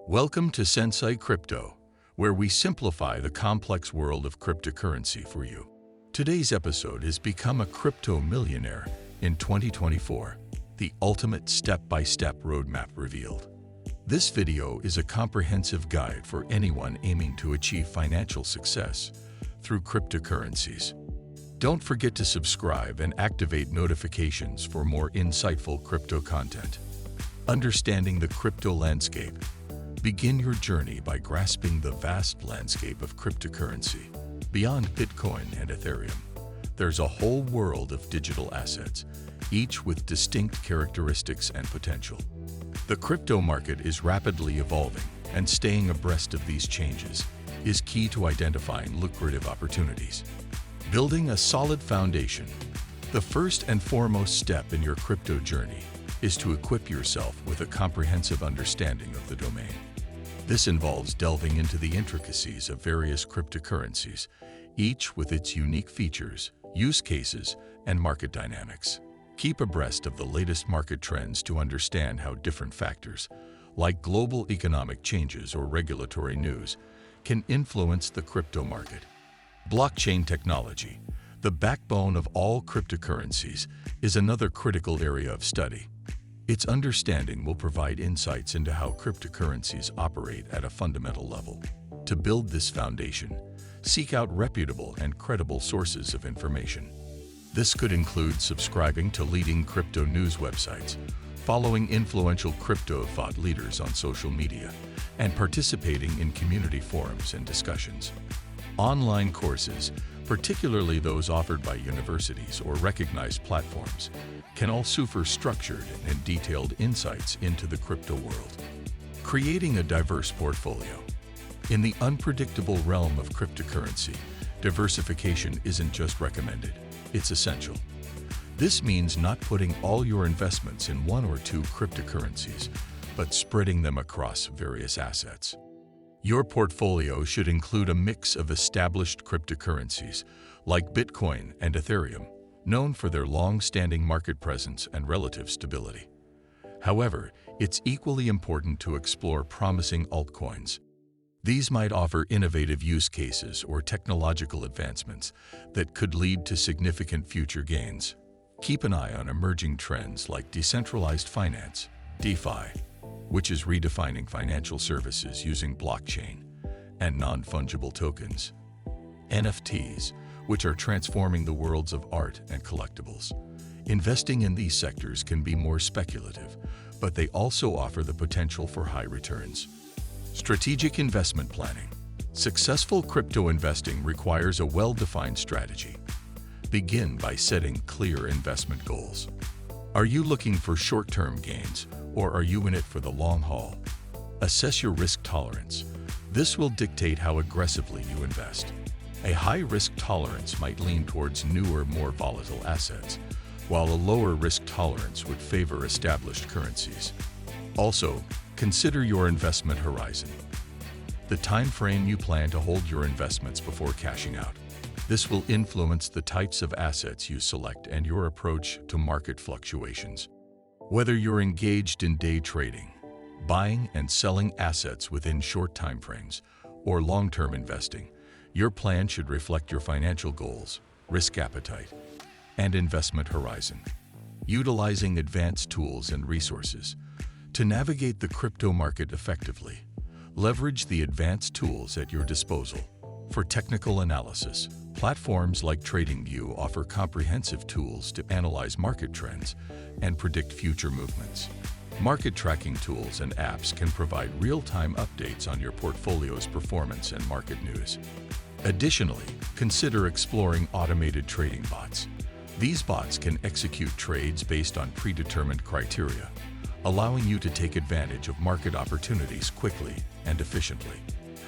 Welcome to Sensei Crypto, where we simplify the complex world of cryptocurrency for you. Today's episode has become a crypto millionaire in 2024, the ultimate step-by-step roadmap revealed. This video is a comprehensive guide for anyone aiming to achieve financial success through cryptocurrencies. Don't forget to subscribe and activate notifications for more insightful crypto content. Understanding the crypto landscape. Begin your journey by grasping the vast landscape of cryptocurrency. Beyond Bitcoin and Ethereum, there's a whole world of digital assets, each with distinct characteristics and potential. The crypto market is rapidly evolving, and staying abreast of these changes is key to identifying lucrative opportunities. Building a solid foundation. The first and foremost step in your crypto journey is to equip yourself with a comprehensive understanding of the domain. This involves delving into the intricacies of various cryptocurrencies, each with its unique features, use cases, and market dynamics. Keep abreast of the latest market trends to understand how different factors, like global economic changes or regulatory news, can influence the crypto market. Blockchain technology, the backbone of all cryptocurrencies, is another critical area of study. Its understanding will provide insights into how cryptocurrencies operate at a fundamental level. To build this foundation, seek out reputable and credible sources of information. This could include subscribing to leading crypto news websites, following influential crypto thought leaders on social media, and participating in community forums and discussions. Online courses, particularly those offered by universities or recognized platforms, can also offer structured and detailed insights into the crypto world. Creating a diverse portfolio. In the unpredictable realm of cryptocurrency, diversification isn't just recommended, it's essential. This means not putting all your investments in one or two cryptocurrencies, but spreading them across various assets. Your portfolio should include a mix of established cryptocurrencies, like Bitcoin and Ethereum, known for their long-standing market presence and relative stability. However, it's equally important to explore promising altcoins. These might offer innovative use cases or technological advancements that could lead to significant future gains. Keep an eye on emerging trends like decentralized finance, DeFi, which is redefining financial services using blockchain, and non-fungible tokens, NFTs, which are transforming the worlds of art and collectibles. Investing in these sectors can be more speculative, but they also offer the potential for high returns. Strategic investment planning. Successful crypto investing requires a well-defined strategy. Begin by setting clear investment goals. Are you looking for short-term gains, or are you in it for the long haul? Assess your risk tolerance. This will dictate how aggressively you invest. A high risk tolerance might lean towards newer, more volatile assets, while a lower risk tolerance would favor established currencies. Also, consider your investment horizon. The time frame you plan to hold your investments before cashing out. This will influence the types of assets you select and your approach to market fluctuations. Whether you're engaged in day trading, buying and selling assets within short timeframes, or long-term investing, your plan should reflect your financial goals, risk appetite, and investment horizon. Utilizing advanced tools and resources. To navigate the crypto market effectively, leverage the advanced tools at your disposal. For technical analysis, platforms like TradingView offer comprehensive tools to analyze market trends and predict future movements. Market tracking tools and apps can provide real-time updates on your portfolio's performance and market news. Additionally, consider exploring automated trading bots. These bots can execute trades based on predetermined criteria, allowing you to take advantage of market opportunities quickly and efficiently.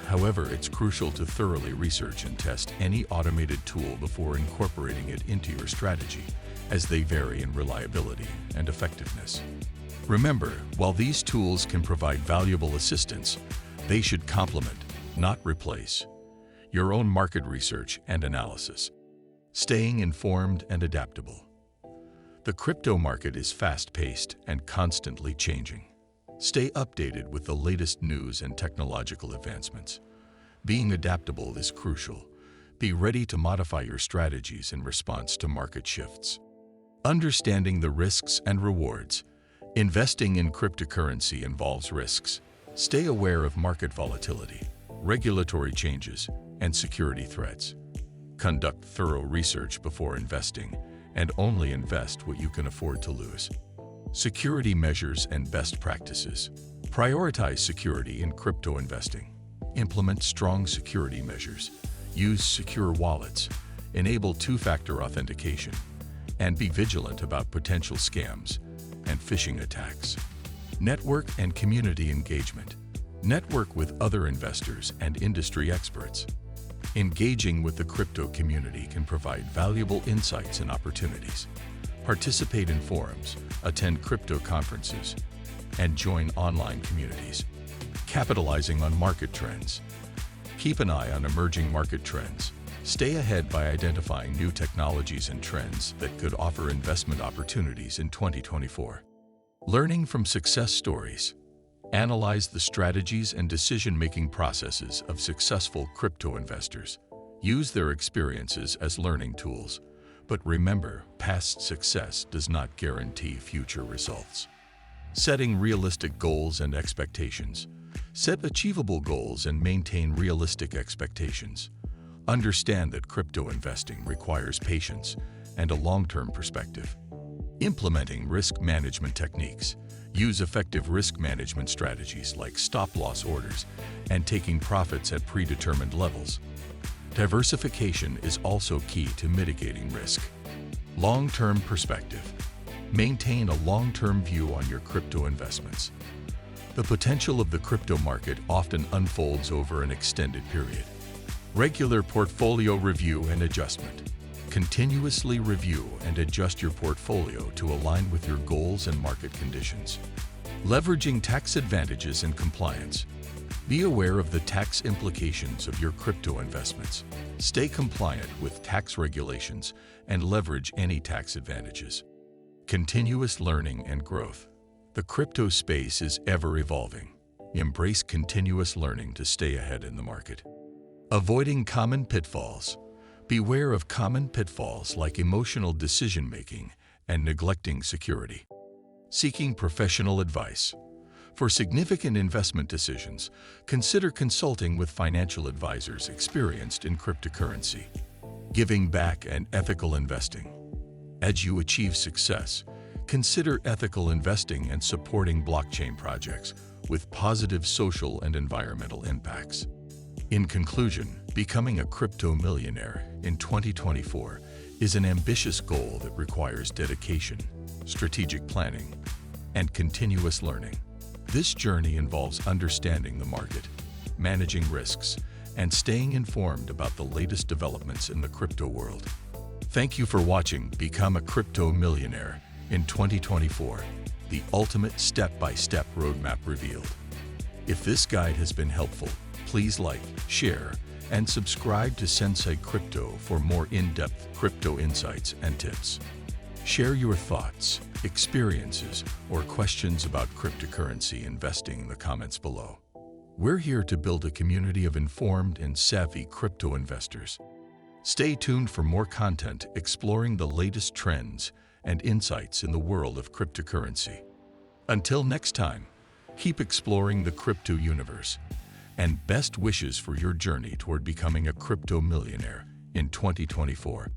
However, it's crucial to thoroughly research and test any automated tool before incorporating it into your strategy, as they vary in reliability and effectiveness. Remember, while these tools can provide valuable assistance, they should complement, not replace, your own market research and analysis. Staying informed and adaptable. The crypto market is fast-paced and constantly changing. Stay updated with the latest news and technological advancements. Being adaptable is crucial. Be ready to modify your strategies in response to market shifts. Understanding the risks and rewards. Investing in cryptocurrency involves risks. Stay aware of market volatility, regulatory changes, and security threats. Conduct thorough research before investing, and only invest what you can afford to lose. Security measures and best practices. Prioritize security in crypto investing. Implement strong security measures. Use secure wallets. Enable two-factor authentication. And be vigilant about potential scams and phishing attacks. Network and community engagement. Network with other investors and industry experts. Engaging with the crypto community can provide valuable insights and opportunities. Participate in forums, attend crypto conferences, and join online communities. Capitalizing on market trends. Keep an eye on emerging market trends. Stay ahead by identifying new technologies and trends that could offer investment opportunities in 2024. Learning from success stories. Analyze the strategies and decision-making processes of successful crypto investors. Use their experiences as learning tools. But remember, past success does not guarantee future results. Setting realistic goals and expectations. Set achievable goals and maintain realistic expectations. Understand that crypto investing requires patience and a long-term perspective. Implementing risk management techniques. Use effective risk management strategies like stop-loss orders and taking profits at predetermined levels. Diversification is also key to mitigating risk. Long-term perspective. Maintain a long-term view on your crypto investments. The potential of the crypto market often unfolds over an extended period. Regular portfolio review and adjustment. Continuously review and adjust your portfolio to align with your goals and market conditions. Leveraging tax advantages and compliance. Be aware of the tax implications of your crypto investments. Stay compliant with tax regulations and leverage any tax advantages. Continuous learning and growth. The crypto space is ever evolving. Embrace continuous learning to stay ahead in the market. Avoiding common pitfalls. Beware of common pitfalls like emotional decision-making and neglecting security. Seeking professional advice. For significant investment decisions, consider consulting with financial advisors experienced in cryptocurrency. Giving back and ethical investing. As you achieve success, consider ethical investing and supporting blockchain projects with positive social and environmental impacts. In conclusion, becoming a crypto millionaire in 2024 is an ambitious goal that requires dedication, strategic planning, and continuous learning. This journey involves understanding the market, managing risks, and staying informed about the latest developments in the crypto world. Thank you for watching Become a Crypto Millionaire in 2024, the ultimate step-by-step roadmap revealed. If this guide has been helpful, please like, share, and subscribe to Sensei Crypto for more in-depth crypto insights and tips. Share your thoughts, experiences, or questions about cryptocurrency investing in the comments below. We're here to build a community of informed and savvy crypto investors. Stay tuned for more content exploring the latest trends and insights in the world of cryptocurrency. Until next time, keep exploring the crypto universe, and best wishes for your journey toward becoming a crypto millionaire in 2024.